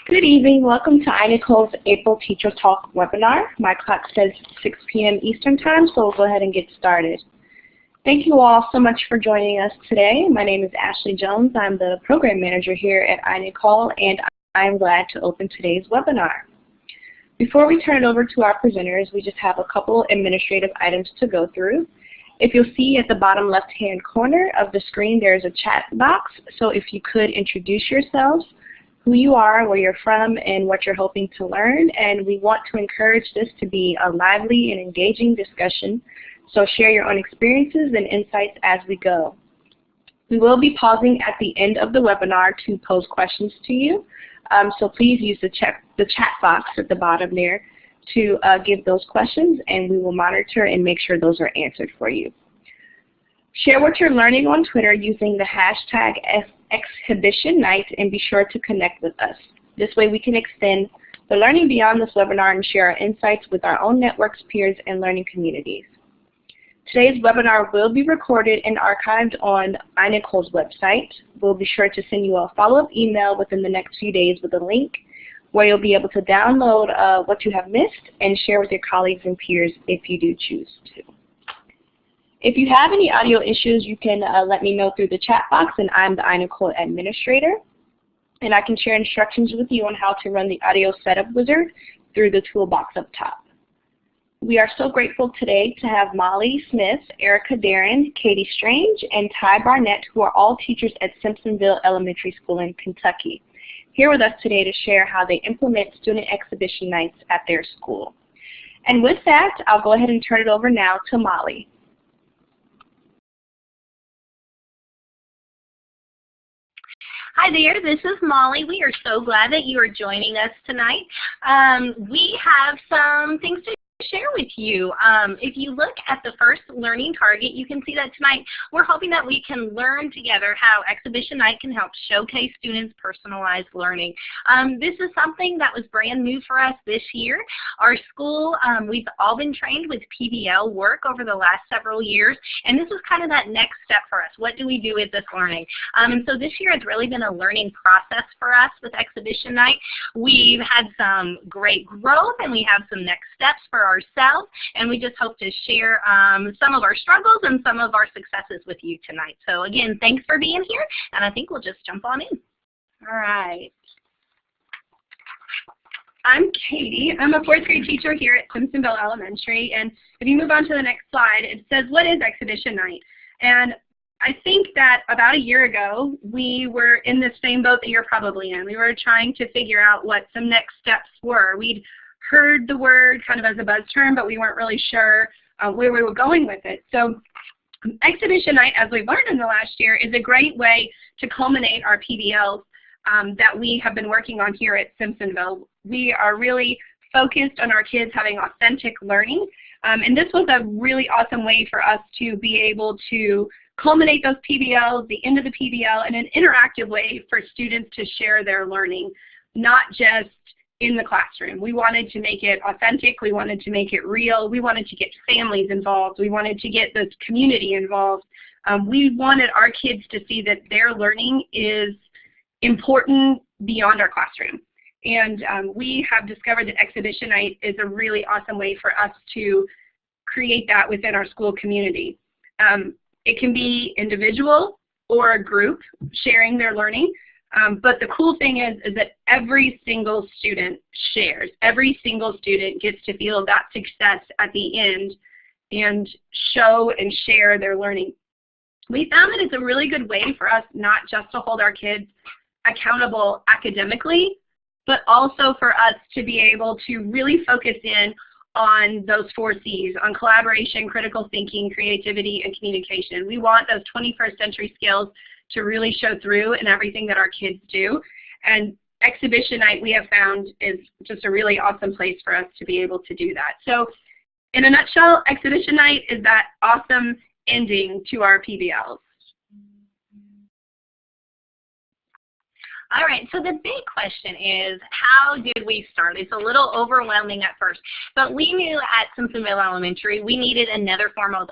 Good evening. Welcome to iNicole's April Teacher Talk webinar. My clock says 6 p.m. Eastern Time, so we'll go ahead and get started. Thank you all so much for joining us today. My name is Ashley Jones. I'm the Program Manager here at iNicole, and I'm glad to open today's webinar. Before we turn it over to our presenters, we just have a couple administrative items to go through. If you'll see at the bottom left-hand corner of the screen, there's a chat box, so if you could introduce yourselves, who you are, where you're from, and what you're hoping to learn. And we want to encourage this to be a lively and engaging discussion, so share your own experiences and insights as we go. We will be pausing at the end of the webinar to pose questions to you, so please use the chat box at the bottom there to give those questions, and we will monitor and make sure those are answered for you. Share what you're learning on Twitter using the hashtag Exhibition Night, and be sure to connect with us. This way we can extend the learning beyond this webinar and share our insights with our own networks, peers, and learning communities. Today's webinar will be recorded and archived on iNicole's website. We'll be sure to send you a follow-up email within the next few days with a link where you'll be able to download what you have missed and share with your colleagues and peers if you do choose to. If you have any audio issues, you can let me know through the chat box, and I'm the iNicole administrator. And I can share instructions with you on how to run the audio setup wizard through the toolbox up top. We are so grateful today to have Molly Smith, Erica Darren, Katie Strange, and Ty Barnett, who are all teachers at Simpsonville Elementary School in Kentucky, here with us today to share how they implement student exhibition nights at their school. And with that, I'll go ahead and turn it over now to Molly. Hi there, this is Molly. We are so glad that you are joining us tonight. We have some things to share with you. If you look at the first learning target, you can see that tonight we're hoping that we can learn together how Exhibition Night can help showcase students' personalized learning. This is something that was brand new for us this year. Our school, we've all been trained with PBL work over the last several years, and this is kind of that next step for us. What do we do with this learning? And so this year it's really been a learning process for us with Exhibition Night. We've had some great growth, and we have some next steps for ourselves, and we just hope to share some of our struggles and some of our successes with you tonight. So again, thanks for being here, and I think we'll just jump on in. All right. I'm Katie. I'm a fourth grade teacher here at Simpsonville Elementary, and if you move on to the next slide, it says, what is Exhibition Night? And I think that about a year ago, we were in the same boat that you're probably in. We were trying to figure out what some next steps were. We'd heard the word kind of as a buzz term, but we weren't really sure where we were going with it. So Exhibition Night, as we've learned in the last year, is a great way to culminate our PBLs that we have been working on here at Simpsonville. We are really focused on our kids having authentic learning, and this was a really awesome way for us to be able to culminate those PBLs, the end of the PBL, in an interactive way for students to share their learning, not just in the classroom. We wanted to make it authentic, we wanted to make it real, we wanted to get families involved, we wanted to get the community involved. We wanted our kids to see that their learning is important beyond our classroom. And we have discovered that Exhibition Night is a really awesome way for us to create that within our school community. It can be individual or a group sharing their learning. But the cool thing is that every single student shares. Every single student gets to feel that success at the end and show and share their learning. We found that it's a really good way for us not just to hold our kids accountable academically, but also for us to be able to really focus in on those 4 C's, on collaboration, critical thinking, creativity, and communication. We want those 21st century skills to really show through in everything that our kids do. And Exhibition Night, we have found, is just a really awesome place for us to be able to do that. So in a nutshell, Exhibition Night is that awesome ending to our PBLs. All right, so the big question is, how did we start? It's a little overwhelming at first, but we knew at Simpsonville Elementary we needed another form of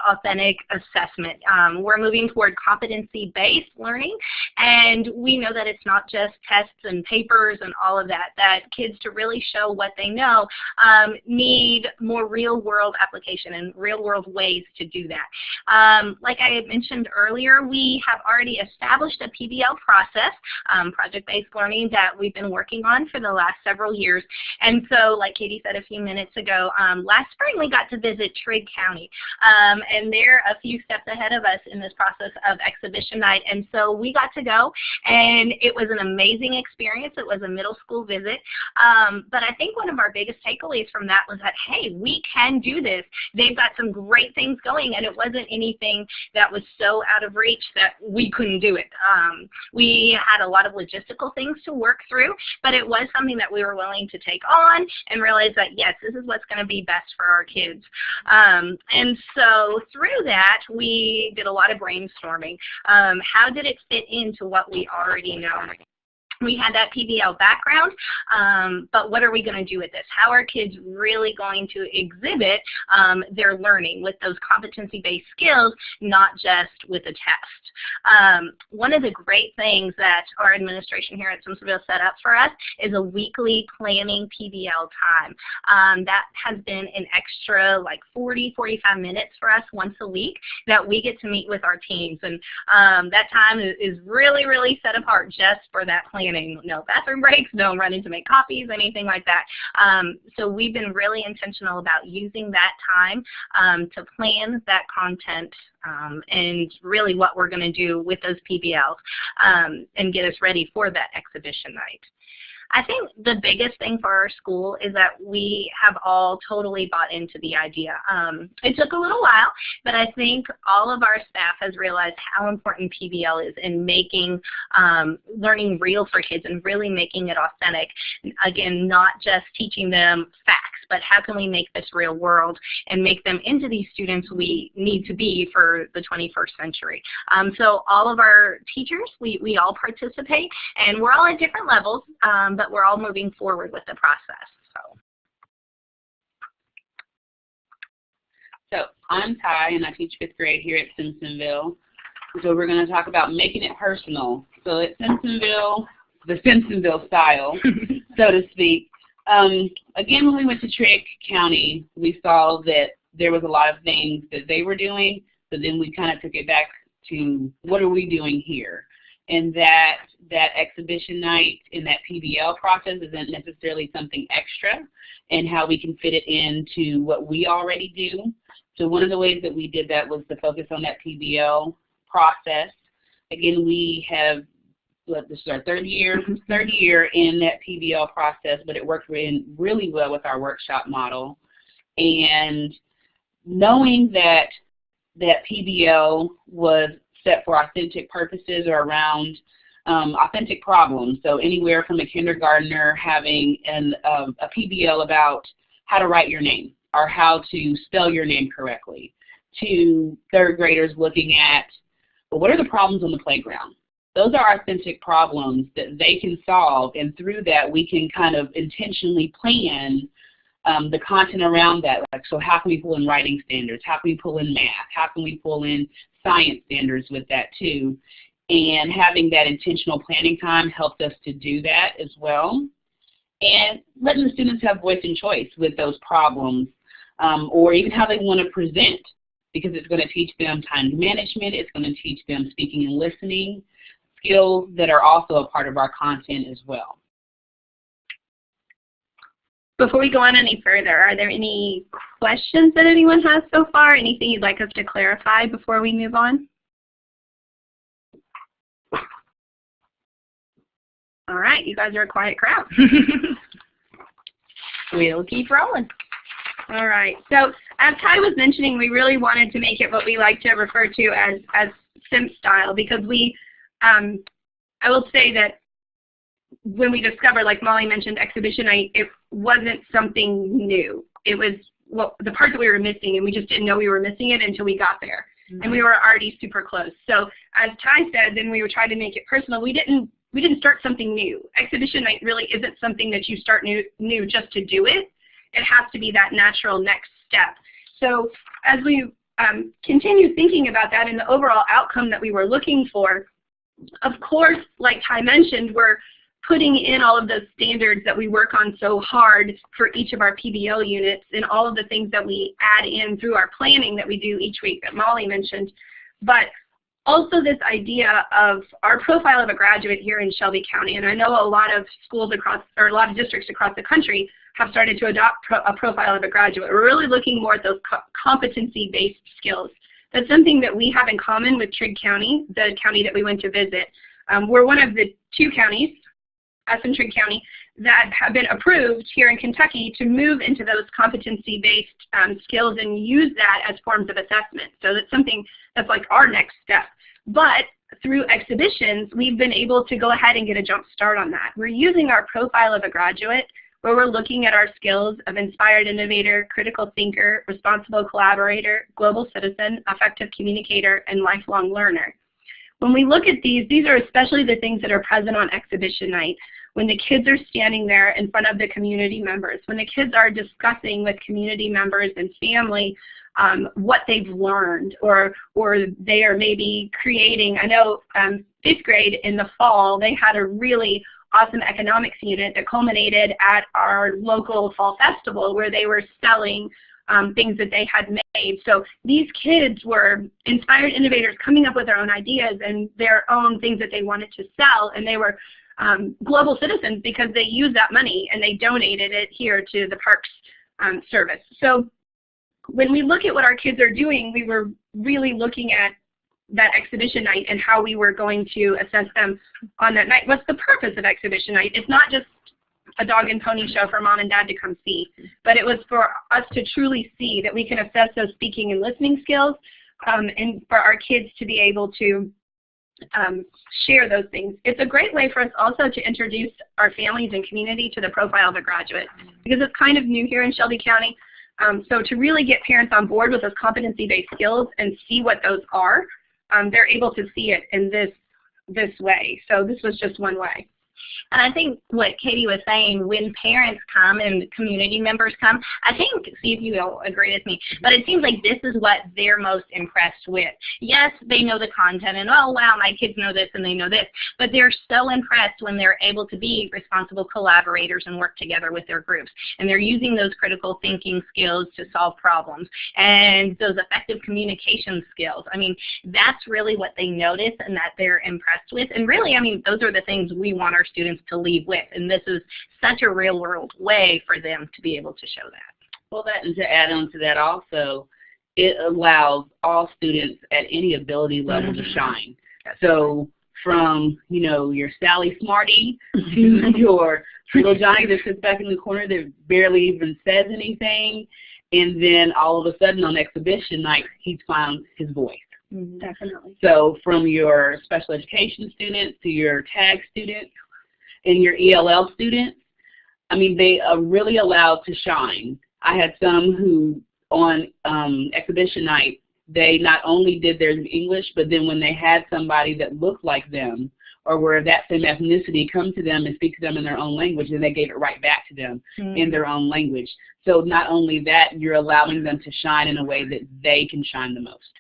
authentic assessment. We're moving toward competency-based learning, and we know that it's not just tests and papers and all of that, that kids to really show what they know need more real-world application and real-world ways to do that. Like I had mentioned earlier, we have already established a PBL process, project-based learning, that we've been working on for the last several years. And so, like Katie said a few minutes ago, last spring we got to visit Trigg County, and they're a few steps ahead of us in this process of exhibition night. And so we got to go, and it was an amazing experience. It was a middle school visit, but I think one of our biggest takeaways from that was that, hey, we can do this. They've got some great things going, and it wasn't anything that was so out of reach that we couldn't do it. We had a lot of logistical things to work through, but it was something that we were willing to take on and realize that, yes, this is what's going to be best for our kids. And so through that, we did a lot of brainstorming. How did it fit into what we already know? We had that PBL background, but what are we going to do with this? How are kids really going to exhibit their learning with those competency-based skills, not just with a test? One of the great things that our administration here at Simpsonville set up for us is a weekly planning PBL time. That has been an extra like 40-45 minutes for us once a week that we get to meet with our teams, and that time is really, really set apart just for that planning. No bathroom breaks, no running to make copies, anything like that. So we've been really intentional about using that time to plan that content and really what we're going to do with those PBLs and get us ready for that exhibition night. I think the biggest thing for our school is that we have all totally bought into the idea. It took a little while, but I think all of our staff has realized how important PBL is in making learning real for kids and really making it authentic. Again, not just teaching them facts, but how can we make this real world and make them into these students we need to be for the 21st century. So all of our teachers, we all participate, and we're all at different levels, but we're all moving forward with the process. So I'm Ty, and I teach 5th grade here at Simpsonville. So we're going to talk about making it personal. So at Simpsonville, the Simpsonville style, so to speak. Again, when we went to Trigg County, we saw that there was a lot of things that they were doing, so then we kind of took it back to what are we doing here? And that exhibition night in that PBL process isn't necessarily something extra, and how we can fit it into what we already do. So one of the ways that we did that was to focus on that PBL process. Again, we have, this is our third year in that PBL process, but it worked really well with our workshop model. And knowing that PBL was set for authentic purposes or around authentic problems. So anywhere from a kindergartner having a PBL about how to write your name or how to spell your name correctly, to third graders looking at, well, what are the problems on the playground? Those are authentic problems that they can solve, and through that we can kind of intentionally plan the content around that. Like, so how can we pull in writing standards? How can we pull in math? How can we pull in science standards with that too? And having that intentional planning time helped us to do that as well. And letting the students have voice and choice with those problems, or even how they want to present, because it's going to teach them time management, it's going to teach them speaking and listening skills that are also a part of our content as well. Before we go on any further, are there any questions that anyone has so far? Anything you'd like us to clarify before we move on? All right, you guys are a quiet crowd. We'll keep rolling. All right, so as Ty was mentioning, we really wanted to make it what we like to refer to as Simp style, because we, I will say that when we discovered, like Molly mentioned, exhibition night, it wasn't something new. It was the part that we were missing, and we just didn't know we were missing it until we got there. Mm-hmm. And we were already super close. So as Ty said, then we were trying to make it personal. We didn't we didn't start something new. Exhibition night really isn't something that you start new just to do it. It has to be that natural next step. So as we continue thinking about that and the overall outcome that we were looking for, of course, like Ty mentioned, we're putting in all of those standards that we work on so hard for each of our PBL units and all of the things that we add in through our planning that we do each week that Molly mentioned. But also this idea of our profile of a graduate here in Shelby County, and I know a lot of schools across, or a lot of districts across the country have started to adopt a profile of a graduate. We're really looking more at those competency-based skills. That's something that we have in common with Trigg County, the county that we went to visit. We're one of the 2 counties, us and Trigg County, that have been approved here in Kentucky to move into those competency-based skills and use that as forms of assessment. So that's something that's like our next step. But through exhibitions, we've been able to go ahead and get a jump start on that. We're using our profile of a graduate, where we're looking at our skills of inspired innovator, critical thinker, responsible collaborator, global citizen, effective communicator, and lifelong learner. When we look at these are especially the things that are present on exhibition night. When the kids are standing there in front of the community members, when the kids are discussing with community members and family what they've learned, or they are maybe creating, I know 5th grade in the fall, they had a really awesome economics unit that culminated at our local fall festival where they were selling things that they had made. So these kids were inspired innovators coming up with their own ideas and their own things that they wanted to sell, and they were global citizens because they used that money and they donated it here to the parks service. So when we look at what our kids are doing, we were really looking at that exhibition night and how we were going to assess them on that night. What's the purpose of exhibition night? It's not just a dog and pony show for mom and dad to come see, but it was for us to truly see that we can assess those speaking and listening skills, and for our kids to be able to share those things. It's a great way for us also to introduce our families and community to the profile of a graduate, because it's kind of new here in Shelby County. So to really get parents on board with those competency-based skills and see what those are, they're able to see it in this way. So this was just one way. And I think what Katie was saying, when parents come and community members come, I think, see if you will agree with me, but it seems like this is what they're most impressed with. Yes, they know the content and, oh, wow, my kids know this and they know this, but they're so impressed when they're able to be responsible collaborators and work together with their groups. And they're using those critical thinking skills to solve problems and those effective communication skills. I mean, that's really what they notice and that they're impressed with. And really, I mean, those are the things we want our students to leave with, and this is such a real world way for them to be able to show that. Well, and to add on to that also, it allows all students at any ability level to shine. So from, you know, your Sally Smarty to your little Johnny that sits back in the corner that barely even says anything, and then all of a sudden on exhibition night he's found his voice. Definitely. So from your special education students to your TAG students and your ELL students, I mean, they are really allowed to shine. I had some who on exhibition night, they not only did their English, but then when they had somebody that looked like them or were of that same ethnicity come to them and speak to them in their own language, and they gave it right back to them in their own language. So not only that, you're allowing them to shine in a way that they can shine the most.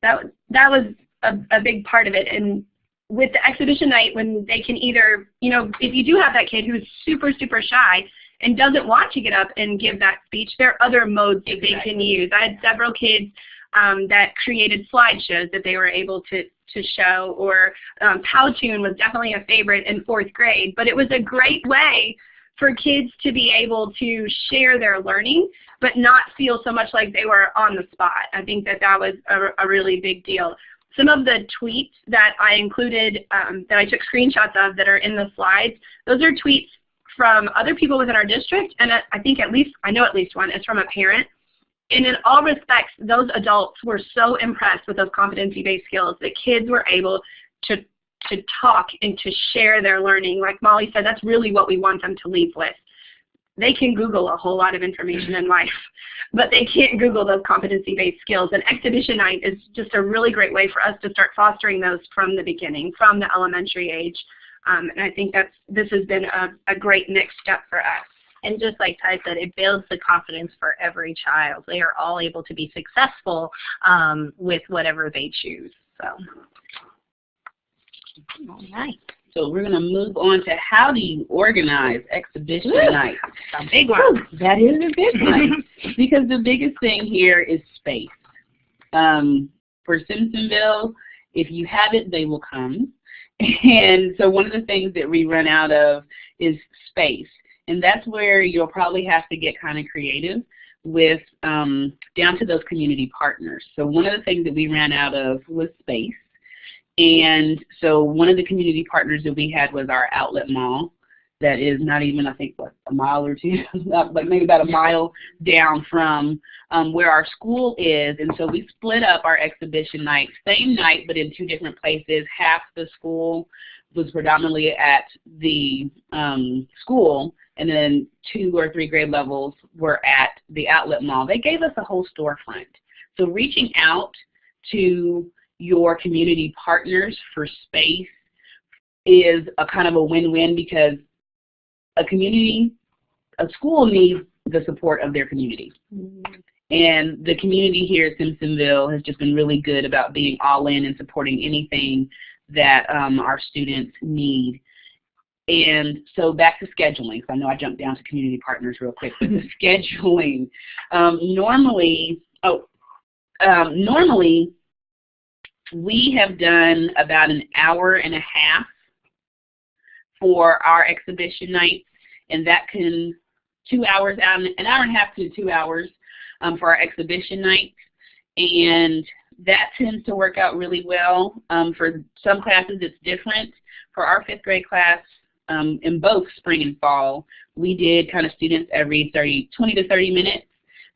That was a big part of it. And with the exhibition night, when they can either, you know, if you do have that kid who's super, super shy and doesn't want to get up and give that speech, there are other modes that they can use. I had several kids that created slideshows that they were able to show, or Powtoon was definitely a favorite in 4th grade, but it was a great way for kids to be able to share their learning but not feel so much like they were on the spot. I think that was a really big deal. Some of the tweets that I included, that I took screenshots of that are in the slides, those are tweets from other people within our district, and I think I know at least one is from a parent. And in all respects, those adults were so impressed with those competency-based skills that kids were able to talk and to share their learning. Like Molly said, that's really what we want them to leave with. they can Google a whole lot of information in life, but they can't Google those competency-based skills. And exhibition night is just a really great way for us to start fostering those from the beginning, from the elementary age. And I think this has been a great next step for us. And just like Ty said, it builds the confidence for every child. They are all able to be successful with whatever they choose. So, all right. So we're going to move on to how do you organize exhibition night. A big one. That is a big one. Because the biggest thing here is space. For Simpsonville, if you have it, they will come. And so one of the things that we run out of is space. And that's where you'll probably have to get kind of creative with down to those community partners. So one of the things that we ran out of was space. And so one of the community partners that we had was our outlet mall that is not even, I think, what, a mile or two, like maybe about a mile down from where our school is. And so we split up our exhibition night, same night, but in two different places. Half the school was predominantly at the school, and then 2 or 3 grade levels were at the outlet mall. They gave us a whole storefront. So reaching out to your community partners for space is a kind of a win-win, because a school needs the support of their community. And the community here at Simpsonville has just been really good about being all in and supporting anything that our students need. And so back to scheduling. So I know I jumped down to community partners real quick, but the scheduling. Normally we have done about an hour and a half for our exhibition nights, and that can 2 hours out, an hour and a half to 2 hours for our exhibition nights. And that tends to work out really well. For some classes, it's different. For our 5th grade class, in both spring and fall, we did kind of students every 20 to 30 minutes.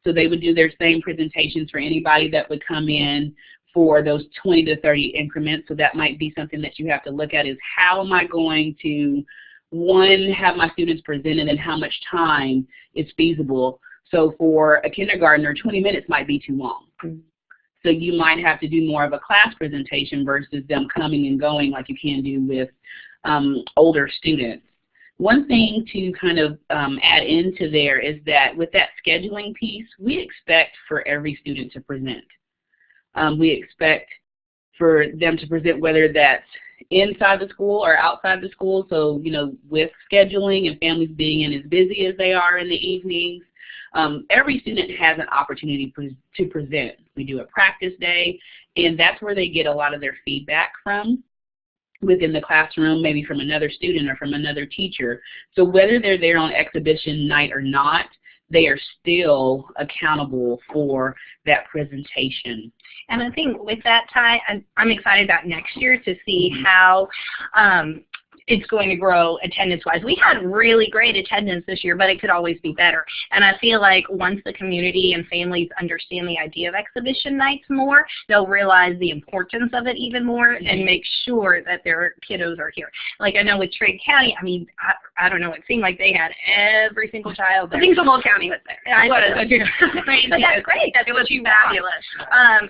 So they would do their same presentations for anybody that would come in for those 20 to 30 increments. So that might be something that you have to look at, is how am I going to, one, have my students presented, and how much time is feasible. So for a kindergartner, 20 minutes might be too long. So you might have to do more of a class presentation versus them coming and going like you can do with older students. One thing to kind of add into there is that with that scheduling piece, we expect for every student to present. We expect for them to present, whether that's inside the school or outside the school. So, you know, with scheduling and families being in as busy as they are in the evenings, every student has an opportunity to present. We do a practice day, and that's where they get a lot of their feedback from within the classroom, maybe from another student or from another teacher. So whether they're there on exhibition night or not, they are still accountable for that presentation. And I think with that, Ty, I'm excited about next year to see how it's going to grow attendance-wise. We had really great attendance this year, but it could always be better. And I feel like once the community and families understand the idea of exhibition nights more, they'll realize the importance of it even more and make sure that their kiddos are here. Like I know with Trigg County, I mean, I don't know, it seemed like they had every single child there. I think the whole county was there. I thought it was crazy. But that's great. That's what you fabulous.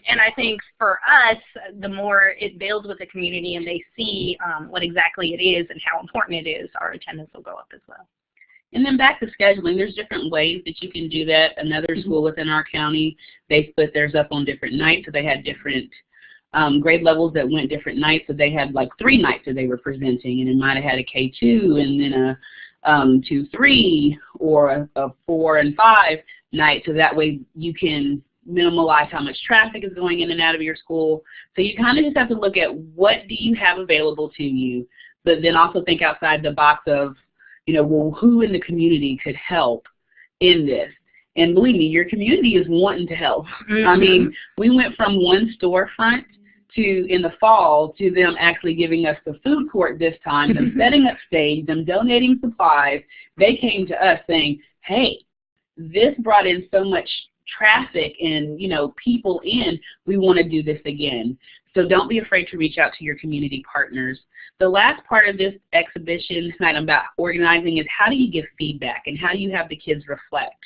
And I think for us, the more it builds with the community and they see what exactly it is and how important it is, our attendance will go up as well. And then back to scheduling, there's different ways that you can do that. Another school within our county, they split theirs up on different nights, so they had different grade levels that went different nights. So they had like 3 nights that they were presenting, and it might have had a K2 and then a 2-3 or a 4 and 5 night. So that way you can minimize how much traffic is going in and out of your school. So you kind of just have to look at what do you have available to you, but then also think outside the box of, you know, well, who in the community could help in this? And believe me, your community is wanting to help. I mean, we went from one storefront to, in the fall, to them actually giving us the food court this time, them setting up stage, them donating supplies. They came to us saying, hey, this brought in so much traffic and, you know, people in, we want to do this again. So don't be afraid to reach out to your community partners. The last part of this exhibition tonight about organizing is how do you give feedback and how do you have the kids reflect?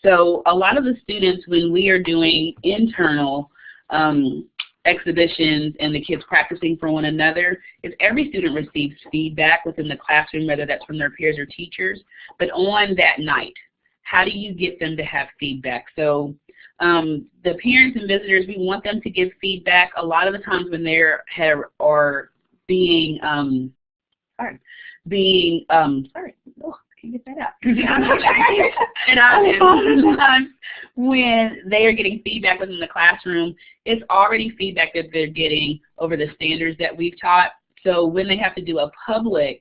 So a lot of the students, when we are doing internal exhibitions and the kids practicing for one another, is every student receives feedback within the classroom, whether that's from their peers or teachers. But on that night, how do you get them to have feedback? So the parents and visitors, we want them to give feedback. A lot of the times when they're being get that out. Sometimes when they are getting feedback within the classroom, it's already feedback that they're getting over the standards that we've taught. So when they have to do a public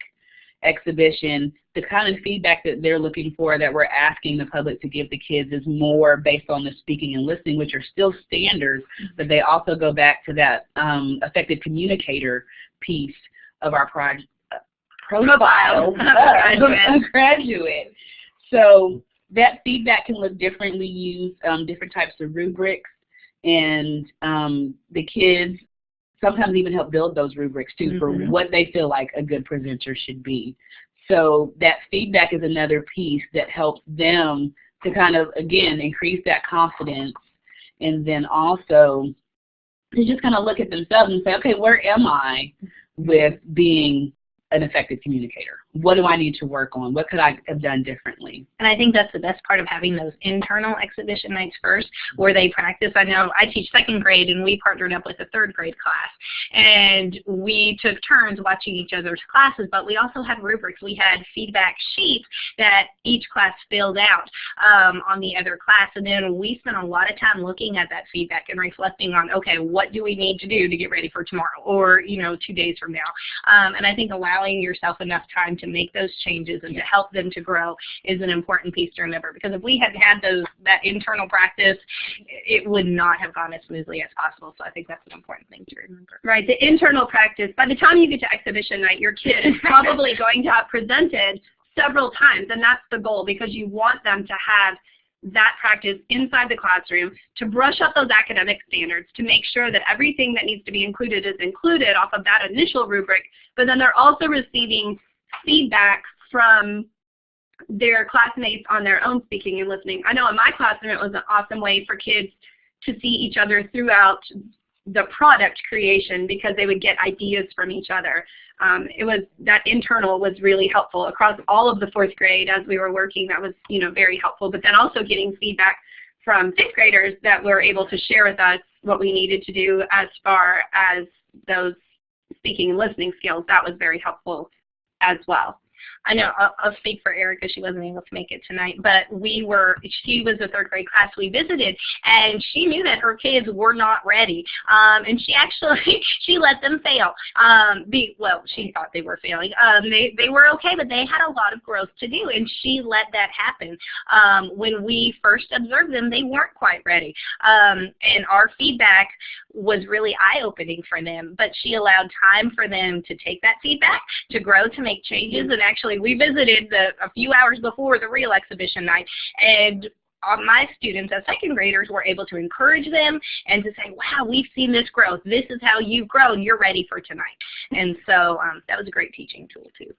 exhibition, the kind of feedback that they're looking for, that we're asking the public to give the kids, is more based on the speaking and listening, which are still standards, but they also go back to that effective communicator piece of our project. Profile of a graduate. So that feedback can look different. We use different types of rubrics, and the kids sometimes even help build those rubrics too for what they feel like a good presenter should be. So that feedback is another piece that helps them to kind of, again, increase that confidence, and then also to just kind of look at themselves and say, okay, where am I with being an effective communicator? What do I need to work on? What could I have done differently? And I think that's the best part of having those internal exhibition nights first, where they practice. I know I teach 2nd grade, and we partnered up with a 3rd grade class, and we took turns watching each other's classes, but we also had rubrics. We had feedback sheets that each class filled out on the other class, and then we spent a lot of time looking at that feedback and reflecting on, okay, what do we need to do to get ready for tomorrow, or 2 days from now? And I think allowing yourself enough time to make those changes and to help them to grow is an important piece to remember, because if we hadn't had that internal practice, it would not have gone as smoothly as possible. So I think that's an important thing to remember. Right, the internal practice. By the time you get to exhibition night, your kid is probably going to have presented several times, and that's the goal, because you want them to have that practice inside the classroom to brush up those academic standards, to make sure that everything that needs to be included is included off of that initial rubric, but then they're also receiving feedback from their classmates on their own speaking and listening. I know in my classroom it was an awesome way for kids to see each other throughout the product creation, because they would get ideas from each other. That internal was really helpful across all of the 4th grade as we were working. That was very helpful. But then also getting feedback from 5th graders that were able to share with us what we needed to do as far as those speaking and listening skills. That was very helpful as well. I know I'll speak for Erica. She wasn't able to make it tonight, but she was a 3rd grade class we visited, and she knew that her kids were not ready, and she actually she let them fail. She thought they were failing. They were okay, but they had a lot of growth to do, and she let that happen. When we first observed them, they weren't quite ready, and our feedback was really eye-opening for them, but she allowed time for them to take that feedback, to grow, to make changes. And actually we visited a few hours before the real exhibition night, and my students as 2nd graders were able to encourage them and to say, wow, we've seen this growth. This is how you've grown. You're ready for tonight. And so that was a great teaching tool too.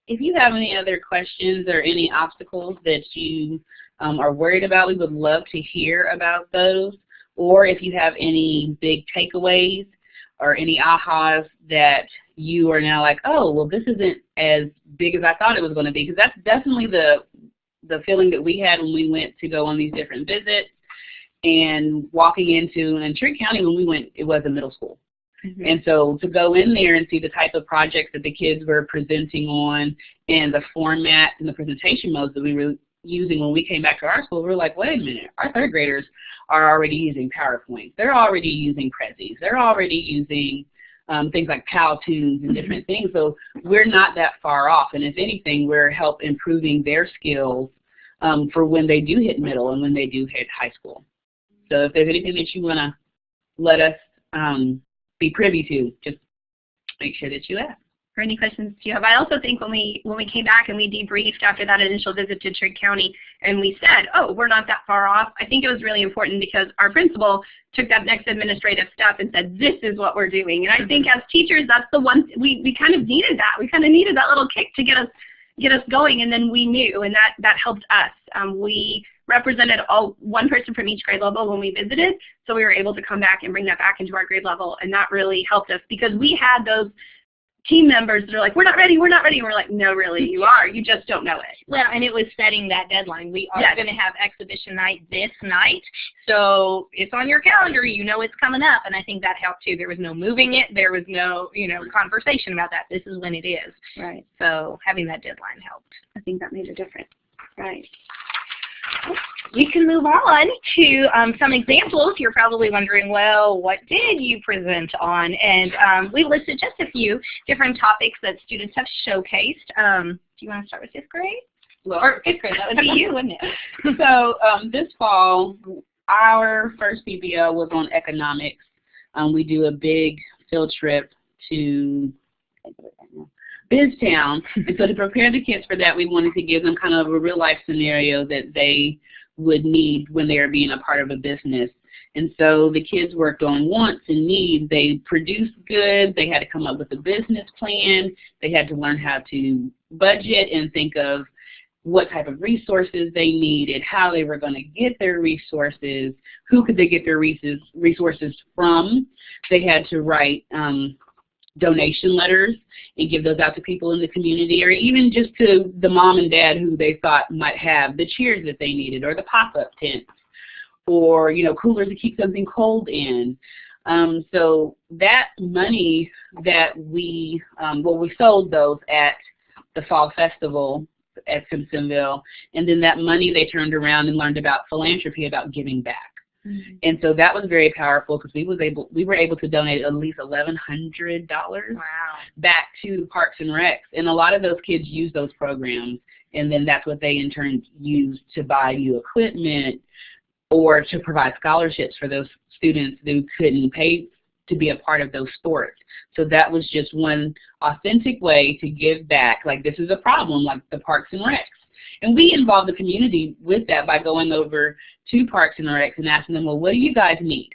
If you have any other questions or any obstacles that you are worried about, we would love to hear about those. Or if you have any big takeaways or any ahas that you are now like, oh, well, this isn't as big as I thought it was going to be. Because that's definitely the feeling that we had when we went to go on these different visits, and walking into, in Trent County when we went, it was a middle school. And so to go in there and see the type of projects that the kids were presenting on, and the format and the presentation modes that we were using when we came back to our school, we were like, wait a minute, our 3rd graders are already using PowerPoint. They're already using Prezis. They're already using things like Powtoons and different things. So we're not that far off. And if anything, we're help improving their skills for when they do hit middle and when they do hit high school. So if there's anything that you want to let us be privy to, just make sure that you ask. for any questions you have. I also think when we came back and we debriefed after that initial visit to Trigg County and we said, oh, we're not that far off, I think it was really important because our principal took that next administrative step and said, this is what we're doing. And I think as teachers, that's the one, we kind of needed that. We kind of needed that little kick to get us going, and then we knew, and that helped us. We represented one person from each grade level when we visited, so we were able to come back and bring that back into our grade level, and that really helped us because we had those team members that are like, we're not ready, we're not ready. And we're like, no, really, you are. You just don't know it. Well, and it was setting that deadline. We are going to have exhibition night this night, so it's on your calendar. You know it's coming up, and I think that helped too. There was no moving it. There was no, conversation about that. This is when it is. Right. So having that deadline helped. I think that made a difference. Right. We can move on to some examples. You're probably wondering, well, what did you present on? And we listed just a few different topics that students have showcased. Do you want to start with 5th grade? Well, Or 5th grade, that would be you, wouldn't it? So this fall, our first PBL was on economics. We do a big field trip to Biztown, and so to prepare the kids for that, we wanted to give them kind of a real-life scenario that they would need when they are being a part of a business. And so the kids worked on wants and needs. They produced goods. They had to come up with a business plan. They had to learn how to budget and think of what type of resources they needed, how they were going to get their resources, who could they get their resources from. They had to write donation letters and give those out to people in the community, or even just to the mom and dad who they thought might have the chairs that they needed, or the pop-up tents, or coolers to keep something cold in. So that money that we sold those at the fall festival at Simpsonville, and then that money they turned around and learned about philanthropy, about giving back. And so that was very powerful because we were able to donate at least $1,100 back to Parks and Recs. And a lot of those kids use those programs, and then that's what they in turn use to buy new equipment or to provide scholarships for those students who couldn't pay to be a part of those sports. So that was just one authentic way to give back. Like, this is a problem, like the Parks and Recs. And we involve the community with that by going over to Parks and Recs and asking them, well, what do you guys need?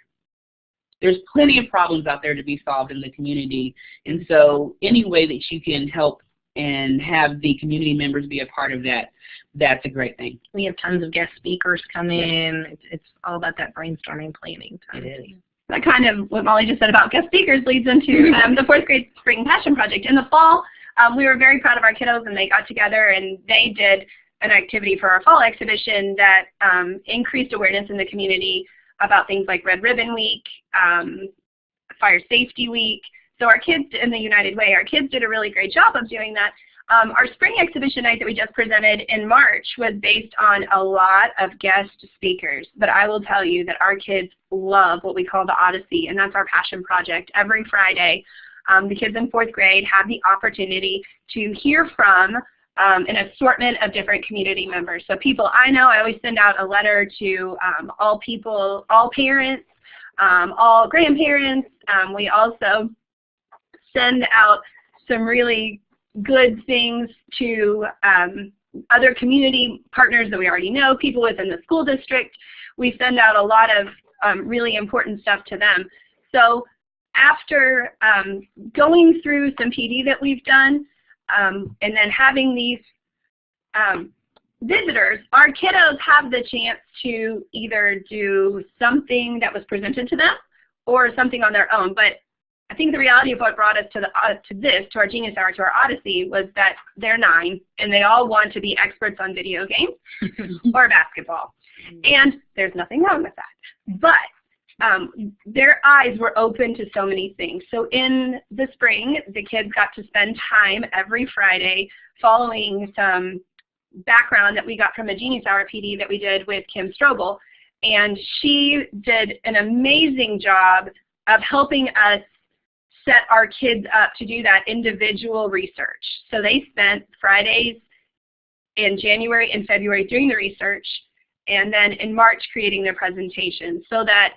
There's plenty of problems out there to be solved in the community. And so any way that you can help and have the community members be a part of that, that's a great thing. We have tons of guest speakers come in. It's all about that brainstorming, planning time. It is. That kind of what Molly just said about guest speakers leads into the 4th grade Spring Passion Project. In the fall, we were very proud of our kiddos, and they got together and they did an activity for our fall exhibition that increased awareness in the community about things like Red Ribbon Week, Fire Safety Week. So our kids in the United Way, our kids did a really great job of doing that. Our spring exhibition night that we just presented in March was based on a lot of guest speakers. But I will tell you that our kids love what we call the Odyssey, and that's our passion project. Every Friday, the kids in 4th grade have the opportunity to hear from an assortment of different community members. So people I know, I always send out a letter to all people, all parents, all grandparents. We also send out some really good things to other community partners that we already know, people within the school district. We send out a lot of really important stuff to them. So after going through some PD that we've done, and then having these visitors, our kiddos have the chance to either do something that was presented to them or something on their own. But I think the reality of what brought us to our Genius Hour, to our Odyssey, was that they're 9 and they all want to be experts on video games or basketball. And there's nothing wrong with that. But their eyes were open to so many things. So in the spring, the kids got to spend time every Friday following some background that we got from a Genius Hour PD that we did with Kim Strobel. And she did an amazing job of helping us set our kids up to do that individual research. So they spent Fridays in January and February doing the research, and then in March creating their presentation, so that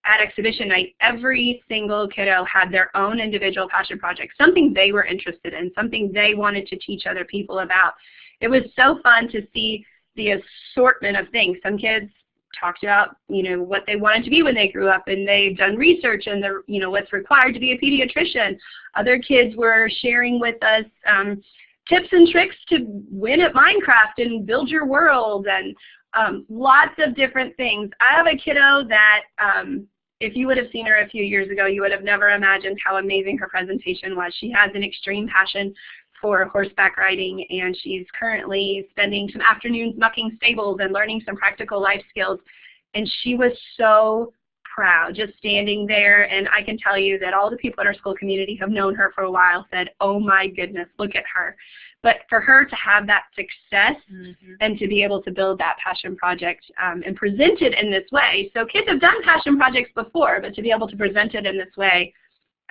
at exhibition night, every single kiddo had their own individual passion project, something they were interested in, something they wanted to teach other people about. It was so fun to see the assortment of things. Some kids talked about, what they wanted to be when they grew up, and they've done research and what's required to be a pediatrician. Other kids were sharing with us tips and tricks to win at Minecraft and build your world, and lots of different things. I have a kiddo that if you would have seen her a few years ago, you would have never imagined how amazing her presentation was. She has an extreme passion for horseback riding, and she's currently spending some afternoons mucking stables and learning some practical life skills. And she was so proud just standing there, and I can tell you that all the people in our school community have known her for a while said, oh my goodness, look at her. But for her to have that success and to be able to build that passion project and present it in this way. So kids have done passion projects before, but to be able to present it in this way,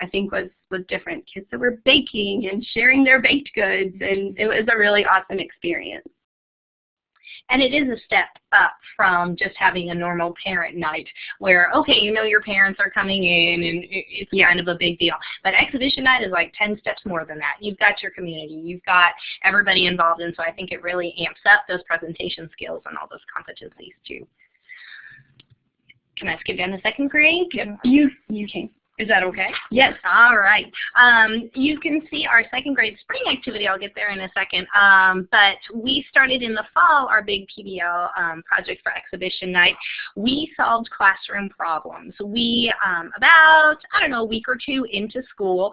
I think was different. Kids that were baking and sharing their baked goods, and it was a really awesome experience. And it is a step up from just having a normal parent night where, okay, your parents are coming in and it's kind of a big deal. But exhibition night is like 10 steps more than that. You've got your community. You've got everybody involved, and so I think it really amps up those presentation skills and all those competencies too. Can I skip down to second grade? Yep. You can. Is that okay? Yes. All right. You can see our second grade spring activity. I'll get there in a second. But we started in the fall our big PBL project for exhibition night. We solved classroom problems. We, about, a week or two into school,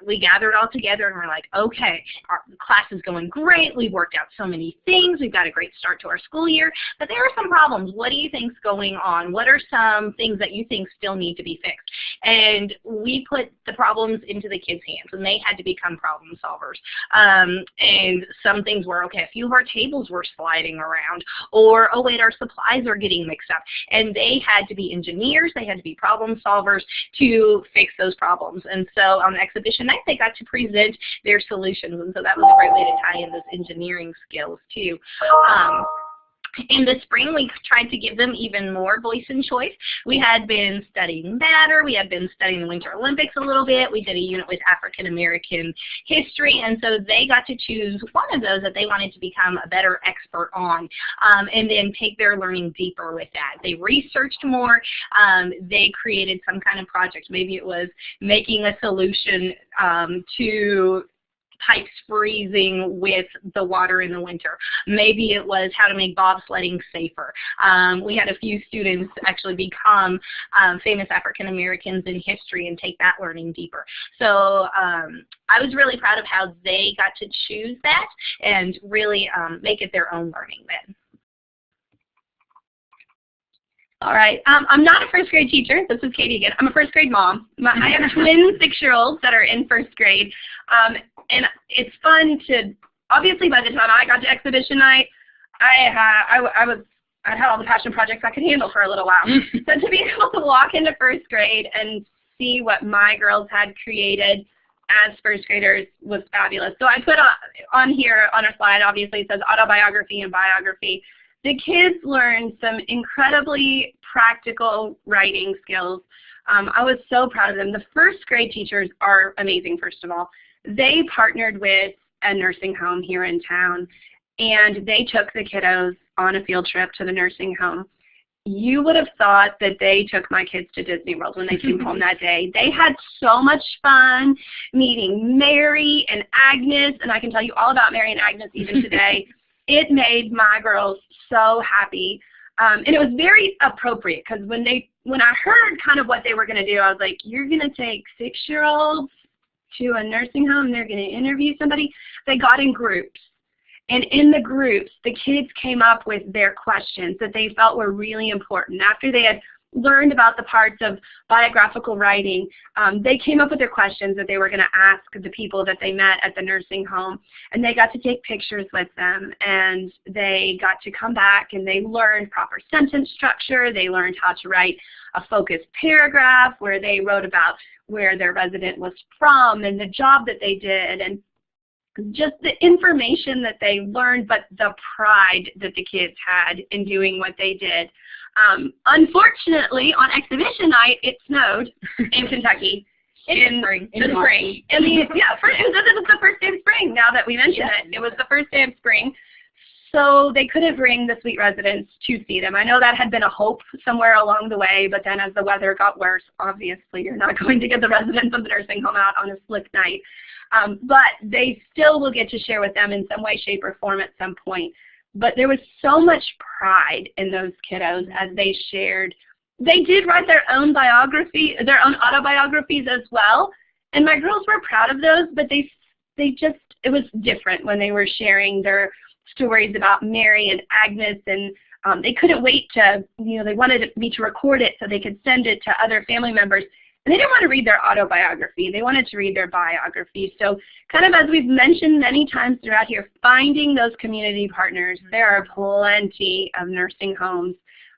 we gathered all together and we're like, okay, our class is going great. We've worked out so many things. We've got a great start to our school year. But there are some problems. What do you think's going on? What are some things that you think still need to be fixed? And we put the problems into the kids' hands, and they had to become problem solvers. And some things were, okay, a few of our tables were sliding around, or, oh wait, our supplies are getting mixed up. And they had to be engineers, they had to be problem solvers to fix those problems. And so on exhibition night, they got to present their solutions, and so that was a great way to tie in those engineering skills too. In the spring, we tried to give them even more voice and choice. We had been studying matter. We had been studying the Winter Olympics a little bit. We did a unit with African American history, and so they got to choose one of those that they wanted to become a better expert on, and then take their learning deeper with that. They researched more. They created some kind of project. Maybe it was making a solution to pipes freezing with the water in the winter. Maybe it was how to make bobsledding safer. We had a few students actually become famous African Americans in history and take that learning deeper. So I was really proud of how they got to choose that and really make it their own learning then. All right. I'm not a first grade teacher. This is Katie again. I'm a first grade mom. I have twin 6-year-olds that are in first grade. And it's fun to, obviously by the time I got to exhibition night, I had all the passion projects I could handle for a little while. So to be able to walk into first grade and see what my girls had created as first graders was fabulous. So I put on here on our slide, obviously it says autobiography and biography. The kids learned some incredibly practical writing skills. I was so proud of them. The first grade teachers are amazing, first of all. They partnered with a nursing home here in town, and they took the kiddos on a field trip to the nursing home. You would have thought that they took my kids to Disney World when they came home that day. They had so much fun meeting Mary and Agnes, and I can tell you all about Mary and Agnes even today. It made my girls so happy, and it was very appropriate because when I heard kind of what they were going to do, I was like, you're going to take 6-year-olds to a nursing home, they're going to interview somebody. They got in groups, and in the groups, the kids came up with their questions that they felt were really important. After they had learned about the parts of biographical writing, they came up with their questions that they were going to ask the people that they met at the nursing home, and they got to take pictures with them, and they got to come back and they learned proper sentence structure. They learned how to write a focused paragraph where they wrote about where their resident was from and the job that they did. And just the information that they learned, but the pride that the kids had in doing what they did. Unfortunately, on exhibition night, it snowed in Kentucky. In spring. And this is the first day of spring, now that we mention it. It was the first day of spring. So they couldn't bring the suite residents to see them. I know that had been a hope somewhere along the way, but then as the weather got worse, obviously you're not going to get the residents of the nursing home out on a slick night. But they still will get to share with them in some way, shape, or form at some point. But there was so much pride in those kiddos as they shared. They did write their own biography, their own autobiographies as well. And my girls were proud of those, but they just, it was different when they were sharing their stories about Mary and Agnes, and they couldn't wait to, they wanted me to record it so they could send it to other family members. And they didn't want to read their autobiography. They wanted to read their biography. So kind of as we've mentioned many times throughout here, finding those community partners. There are plenty of nursing homes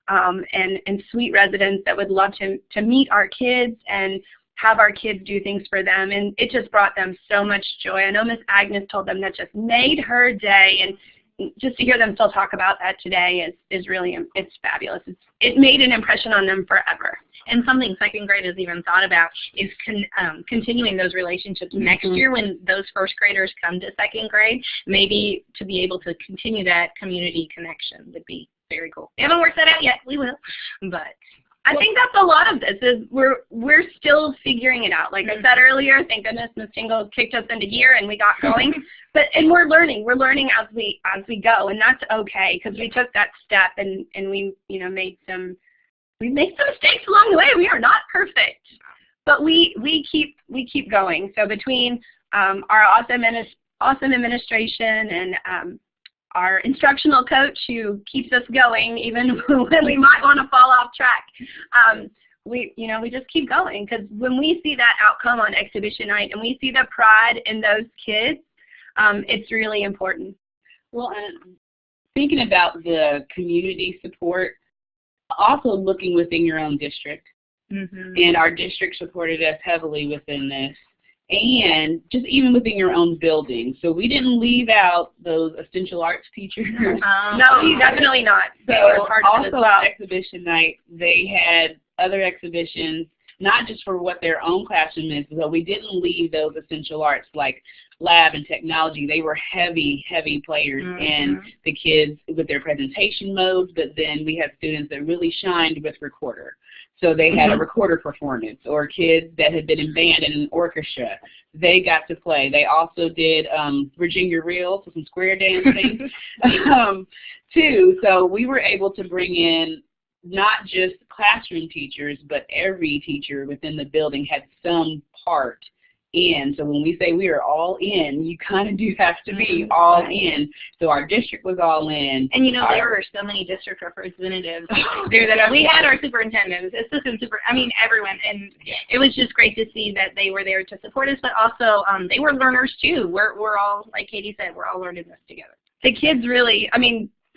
and suite residents that would love to meet our kids and have our kids do things for them. And it just brought them so much joy. I know Miss Agnes told them that just made her day. And just to hear them still talk about that today is really, it's fabulous. It made an impression on them forever. And something second grade has even thought about is continuing those relationships next year when those first graders come to second grade. Maybe to be able to continue that community connection would be very cool. We haven't worked that out yet. We will. But I think that's a lot of this is we're still figuring it out. Like I said earlier, thank goodness Ms. Tingle kicked us into gear and we got going. And we're learning. We're learning as we go, and that's okay because we took that step and we made some mistakes along the way. We are not perfect, but we keep going. So between our awesome administration and our instructional coach who keeps us going even when we might want to fall off track, we just keep going because when we see that outcome on exhibition night and we see the pride in those kids, it's really important. Well, and thinking about the community support, also looking within your own district, and our district supported us heavily within this, and just even within your own building. So we didn't leave out those essential arts teachers. No, definitely not. So also at exhibition night, they had other exhibitions, not just for what their own classroom is, but we didn't leave those essential arts like lab and technology. They were heavy players in the kids with their presentation modes, but then we had students that really shined with recorder. So they had a recorder performance, or kids that had been in band and an orchestra. They got to play. They also did Virginia Reel, so some square dancing too. So we were able to bring in not just classroom teachers, but every teacher within the building had some part in. So when we say we are all in, you kind of do have to be all in. So our district was all in. And there were so many district representatives there that we had our superintendents, assistant everyone. And it was just great to see that they were there to support us, but also they were learners too. We're all, like Katie said, we're all learning this together. The kids really,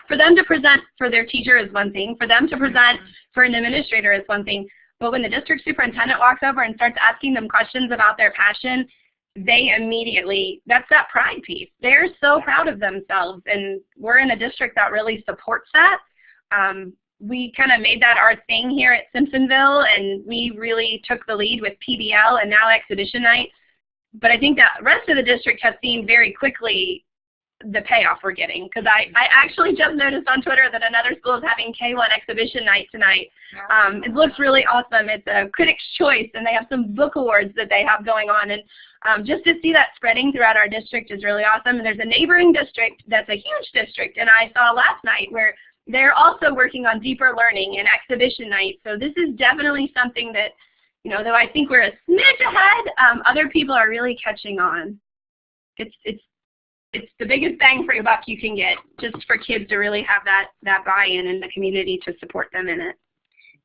for them to present for their teacher is one thing. For them to present for an administrator is one thing. But when the district superintendent walks over and starts asking them questions about their passion, they immediately, that's that pride piece. They're so proud of themselves, and we're in a district that really supports that. We kind of made that our thing here at Simpsonville, and we really took the lead with PBL and now exhibition night. But I think that the rest of the district has seen very quickly the payoff we're getting, because I actually just noticed on Twitter that another school is having K1 exhibition night tonight. It looks really awesome. It's a Critics' Choice, and they have some book awards that they have going on, and just to see that spreading throughout our district is really awesome. And there's a neighboring district that's a huge district, and I saw last night where they're also working on deeper learning and exhibition night. So this is definitely something that, though I think we're a smidge ahead, other people are really catching on. It's the biggest bang for your buck you can get, just for kids to really have that buy-in and the community to support them in it.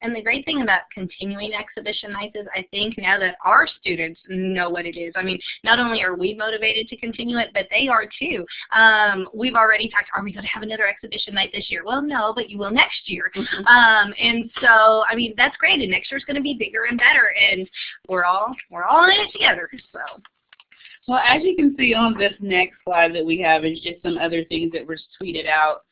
And the great thing about continuing exhibition nights is I think now that our students know what it is. Not only are we motivated to continue it, but they are too. We've already talked, are we going to have another exhibition night this year? Well, no, but you will next year. And so, that's great. And next year's going to be bigger and better. And we're all in it together. So. Well, as you can see on this next slide that we have is just some other things that were tweeted out.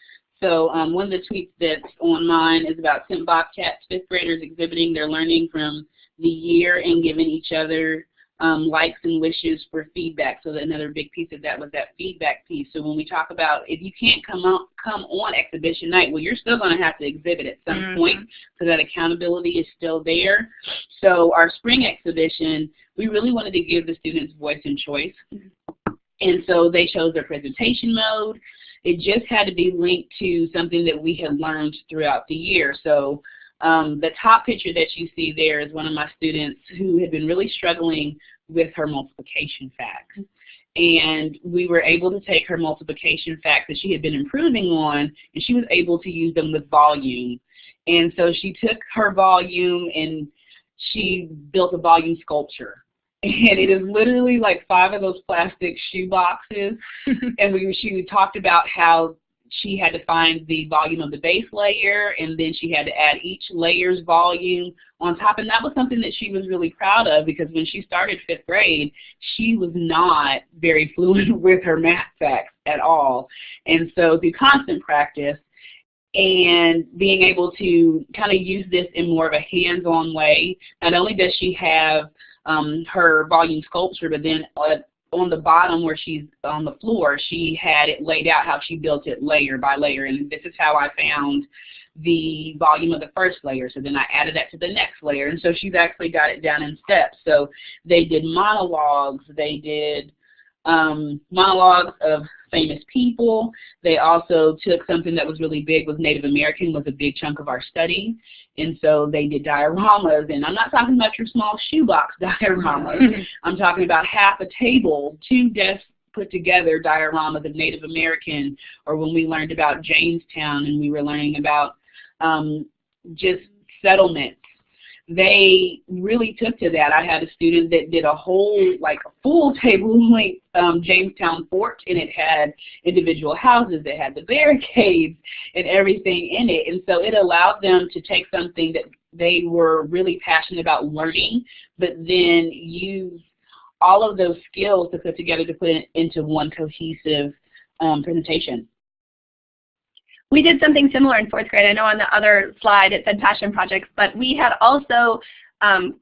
So one of the tweets that's on mine is about Simp Bobcats, 5th graders exhibiting their learning from the year and giving each other likes and wishes for feedback. So another big piece of that was that feedback piece. So when we talk about if you can't come on exhibition night, well, you're still going to have to exhibit at some point, so that accountability is still there. So our spring exhibition, we really wanted to give the students voice and choice. And so they chose their presentation mode. It just had to be linked to something that we had learned throughout the year. So the top picture that you see there is one of my students who had been really struggling with her multiplication facts. And we were able to take her multiplication facts that she had been improving on, and she was able to use them with volume. And so she took her volume and she built a volume sculpture. And it is literally like 5 of those plastic shoe boxes. And she talked about how she had to find the volume of the base layer, and then she had to add each layer's volume on top. And that was something that she was really proud of, because when she started 5th grade, she was not very fluent with her math facts at all. And so through constant practice and being able to kind of use this in more of a hands-on way, not only does she have her volume sculpture, but then on the bottom where she's on the floor, she had it laid out how she built it layer by layer. And this is how I found the volume of the first layer. So then I added that to the next layer. And so she's actually got it down in steps. So they did monologues. They did monologues of famous people. They also took something that was really big, was Native American, was a big chunk of our study. And so they did dioramas, and I'm not talking about your small shoebox dioramas. I'm talking about half a table, 2 desks put together dioramas of Native American, or when we learned about Jamestown and we were learning about just settlements. They really took to that. I had a student that did a whole, like a full table-length Jamestown fort, and it had individual houses, it had the barricades and everything in it. And so it allowed them to take something that they were really passionate about learning, but then use all of those skills to put together to put it into one cohesive presentation. We did something similar in 4th grade. I know on the other slide it said passion projects, but we had also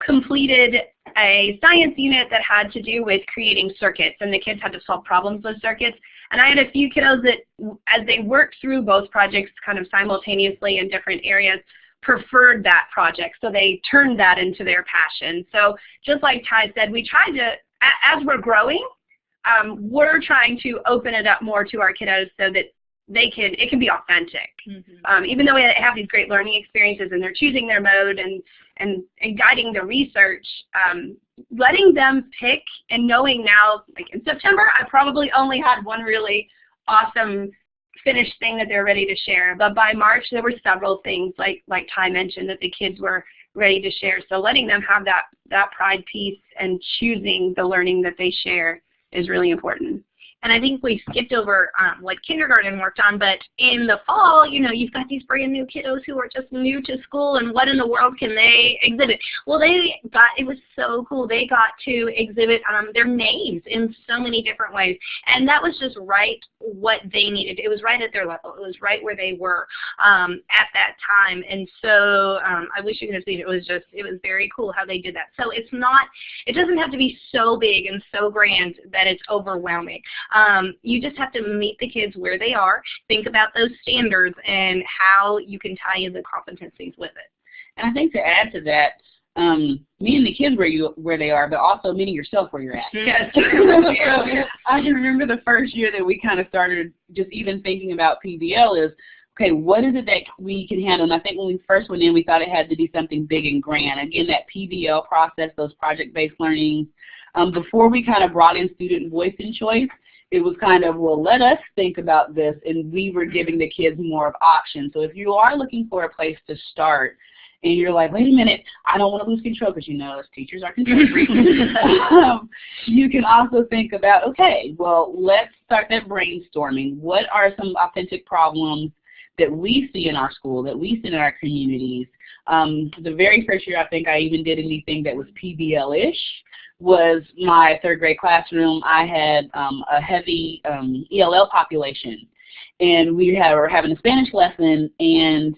completed a science unit that had to do with creating circuits, and the kids had to solve problems with circuits. And I had a few kiddos that, as they worked through both projects kind of simultaneously in different areas, preferred that project, so they turned that into their passion. So just like Ty said, we tried to, as we're growing, we're trying to open it up more to our kiddos so that it can be authentic. Even though we have these great learning experiences and they're choosing their mode and guiding the research, letting them pick and knowing now, like in September, I probably only had one really awesome finished thing that they're ready to share. But by March, there were several things, like Ty mentioned, that the kids were ready to share. So letting them have that pride piece and choosing the learning that they share is really important. And I think we skipped over what kindergarten worked on, but in the fall, you know, you've got these brand new kiddos who are just new to school, and what in the world can they exhibit? Well, it was so cool. They got to exhibit their names in so many different ways, and that was just right what they needed. It was right at their level. It was right where they were at that time, and so I wish you could have seen it. It was very cool how they did that. So it doesn't have to be so big and so grand that it's overwhelming. You just have to meet the kids where they are, think about those standards, and how you can tie in the competencies with it. And I think to add to that, meeting the kids where they are, but also meeting yourself where you're at. Yes. So I can remember the first year that we kind of started just even thinking about PBL is, okay, what is it that we can handle? And I think when we first went in, we thought it had to be something big and grand. Again, that PBL process, those project-based learning, before we kind of brought in student voice and choice, it was kind of, well, let us think about this, and we were giving the kids more of options. So if you are looking for a place to start, and you're like, wait a minute, I don't want to lose control, because you know us teachers are control freaks. You can also think about, okay, well, let's start that brainstorming. What are some authentic problems that we see in our school, that we see in our communities? The very first year, I think I even did anything that was PBL-ish was my third grade classroom. I had a heavy ELL population, and we were having a Spanish lesson, and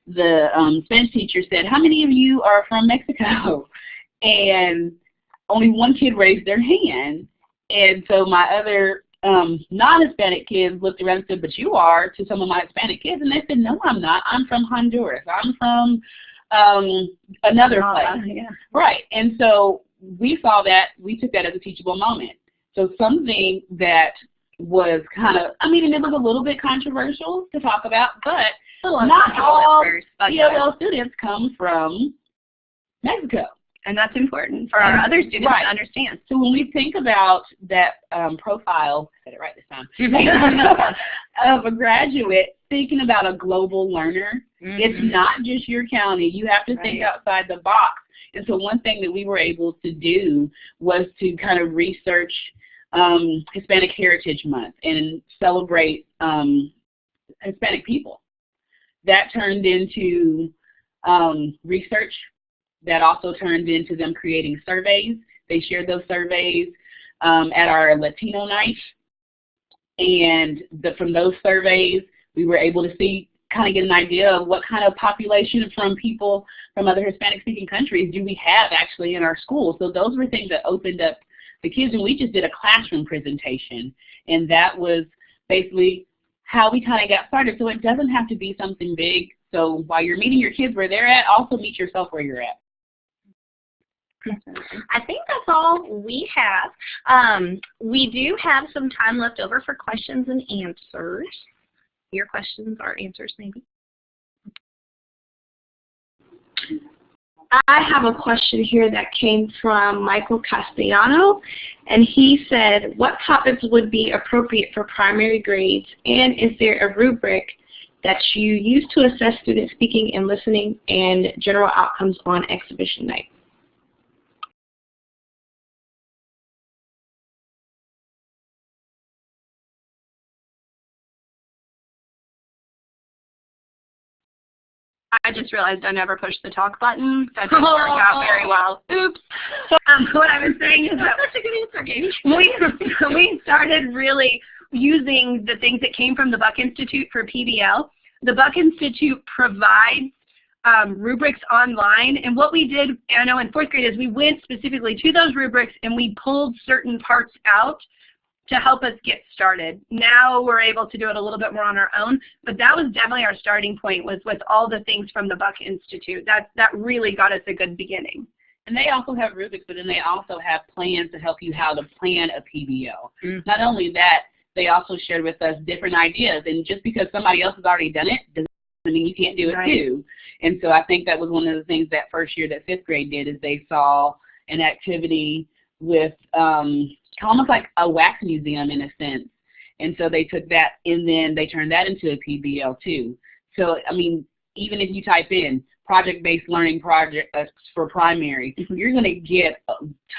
the Spanish teacher said, "How many of you are from Mexico?" And only one kid raised their hand, and so my other non-Hispanic kids looked around and said, "But you are," to some of my Hispanic kids, and they said, "No, I'm not. I'm from Honduras. I'm from another place." Yeah. Right, and so we saw that, we took that as a teachable moment. So something that was kind of, I mean, and it was a little bit controversial to talk about, but not all ELL students come from Mexico. And that's important for our other students to understand. So when we think about that profile, I said it right this time, of a graduate, thinking about a global learner, it's not just your county. You have to think outside the box. And so one thing that we were able to do was to kind of research Hispanic Heritage Month and celebrate Hispanic people. That turned into research. That also turned into them creating surveys. They shared those surveys at our Latino night. And from those surveys, we were able to see, kind of get an idea of what kind of population from people from other Hispanic-speaking countries do we have actually in our schools. So those were things that opened up the kids, and we just did a classroom presentation. And that was basically how we kind of got started. So it doesn't have to be something big. So while you're meeting your kids where they're at, also meet yourself where you're at. I think that's all we have. We do have some time left over for questions and answers. Your questions or answers, maybe. I have a question here that came from Michael Castellano, and he said, what topics would be appropriate for primary grades, and is there a rubric that you use to assess student speaking and listening and general outcomes on exhibition night? I just realized I never pushed the talk button. That didn't work out very well. Oops. What I was saying is that That's a good answer, Katie. we started really using the things that came from the Buck Institute for PBL. The Buck Institute provides rubrics online, and what we did, I know in fourth grade, is we went specifically to those rubrics and we pulled certain parts out to help us get started. Now we're able to do it a little bit more on our own, but that was definitely our starting point, was with all the things from the Buck Institute. That really got us a good beginning. And they also have rubrics, but then they also have plans to help you how to plan a PBL. Not only that, they also shared with us different ideas, and just because somebody else has already done it doesn't mean you can't do it too. And so I think that was one of the things that first year that fifth grade did, is they saw an activity with almost like a wax museum in a sense. And so they took that and then they turned that into a PBL too. So, I mean, even if you type in project-based learning projects for primary, you're going to get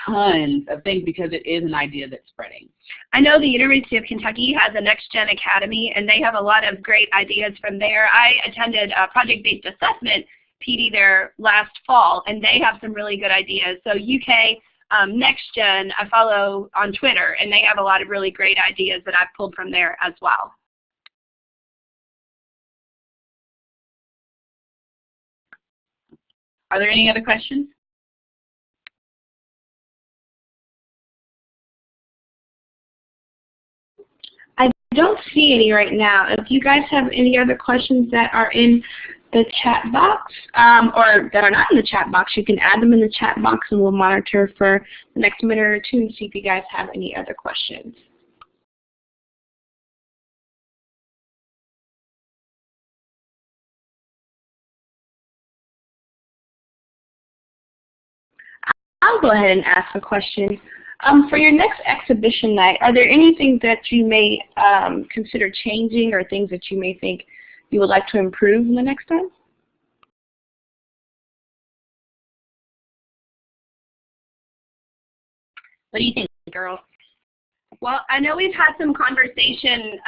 tons of things because it is an idea that's spreading. I know the University of Kentucky has a Next Gen Academy, and they have a lot of great ideas from there. I attended a project-based assessment PD there last fall, and they have some really good ideas. So UK Next Gen, I follow on Twitter, and they have a lot of really great ideas that I've pulled from there as well. Are there any other questions? I don't see any right now. If you guys have any other questions that are in the chat box, or that are not in the chat box, you can add them in the chat box and we'll monitor for the next minute or two and see if you guys have any other questions. I'll go ahead and ask a question. For your next exhibition night, are there anything that you may consider changing, or things that you may think you would like to improve in the next time? What do you think, girls? Well, I know we've had some conversation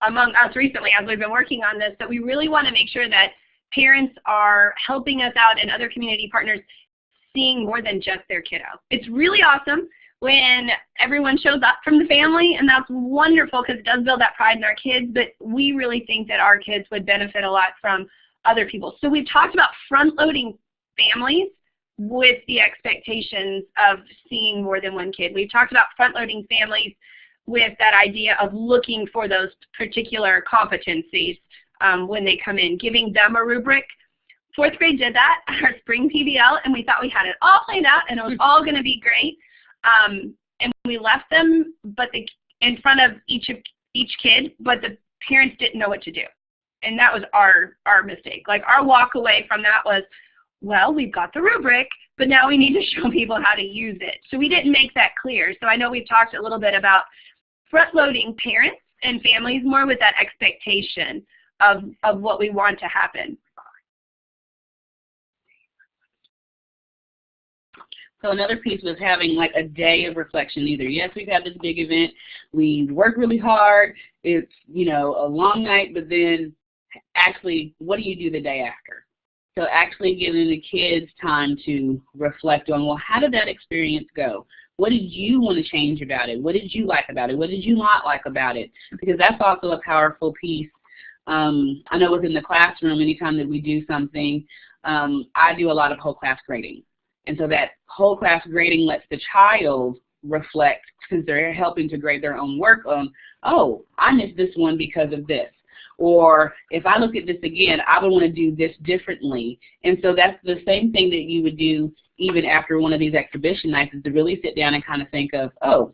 among us recently as we've been working on this, that we really want to make sure that parents are helping us out and other community partners seeing more than just their kiddo. It's really awesome when everyone shows up from the family, and that's wonderful because it does build that pride in our kids, but we really think that our kids would benefit a lot from other people. So we've talked about front-loading families with the expectations of seeing more than one kid. We've talked about front-loading families with that idea of looking for those particular competencies when they come in, giving them a rubric. Fourth grade did that at our spring PBL, and we thought we had it all planned out and it was all going to be great. And we left them in front of each kid, but the parents didn't know what to do. And that was our mistake. Like, our walk away from that was, well, we've got the rubric, but now we need to show people how to use it. So we didn't make that clear. So I know we've talked a little bit about front-loading parents and families more with that expectation of what we want to happen. So another piece was having like a day of reflection. Either, yes, we've had this big event, we worked really hard, it's, you know, a long night, but then actually, what do you do the day after? So actually giving the kids time to reflect on, well, how did that experience go? What did you want to change about it? What did you like about it? What did you not like about it? Because that's also a powerful piece. I know within the classroom, anytime that we do something, I do a lot of whole class grading. And so that whole class grading lets the child reflect, since they're helping to grade their own work, on, oh, I missed this one because of this. Or if I look at this again, I would want to do this differently. And so that's the same thing that you would do even after one of these exhibition nights, is to really sit down and kind of think of, oh,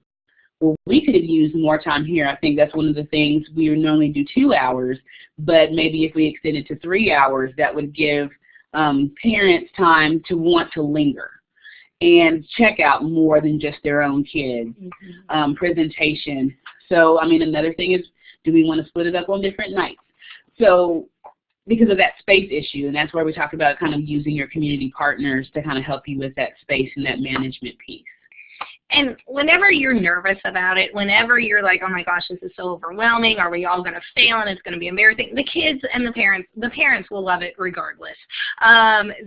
well, we could have used more time here. I think that's one of the things. We would normally do 2 hours, but maybe if we extended to 3 hours, that would give parents time to want to linger and check out more than just their own kids. Presentation. So, I mean, another thing is, do we want to split it up on different nights? So, because of that space issue, and that's where we talk about kind of using your community partners to kind of help you with that space and that management piece. And whenever you're nervous about it, whenever you're like, oh my gosh, this is so overwhelming, are we all going to fail and it's going to be embarrassing, the kids and the parents will love it regardless.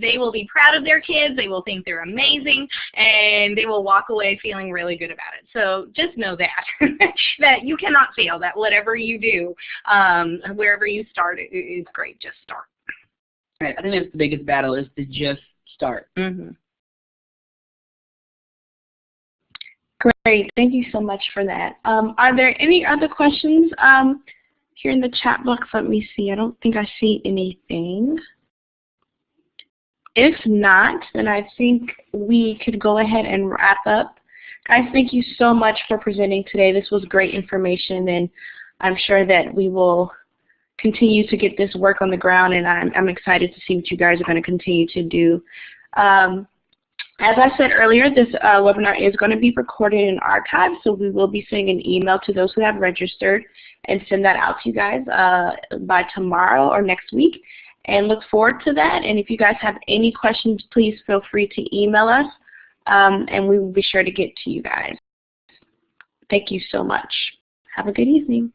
They will be proud of their kids, they will think they're amazing, and they will walk away feeling really good about it. So just know that, that you cannot fail, that whatever you do, wherever you start, it is great, just start. Right, I think that's the biggest battle, is to just start. Great, thank you so much for that. Are there any other questions here in the chat box? Let me see. I don't think I see anything. If not, then I think we could go ahead and wrap up. Guys, thank you so much for presenting today. This was great information, and I'm sure that we will continue to get this work on the ground, and I'm excited to see what you guys are going to continue to do. As I said earlier, this webinar is going to be recorded and archived, so we will be sending an email to those who have registered and send that out to you guys by tomorrow or next week, and look forward to that. And if you guys have any questions, please feel free to email us, and we will be sure to get to you guys. Thank you so much. Have a good evening.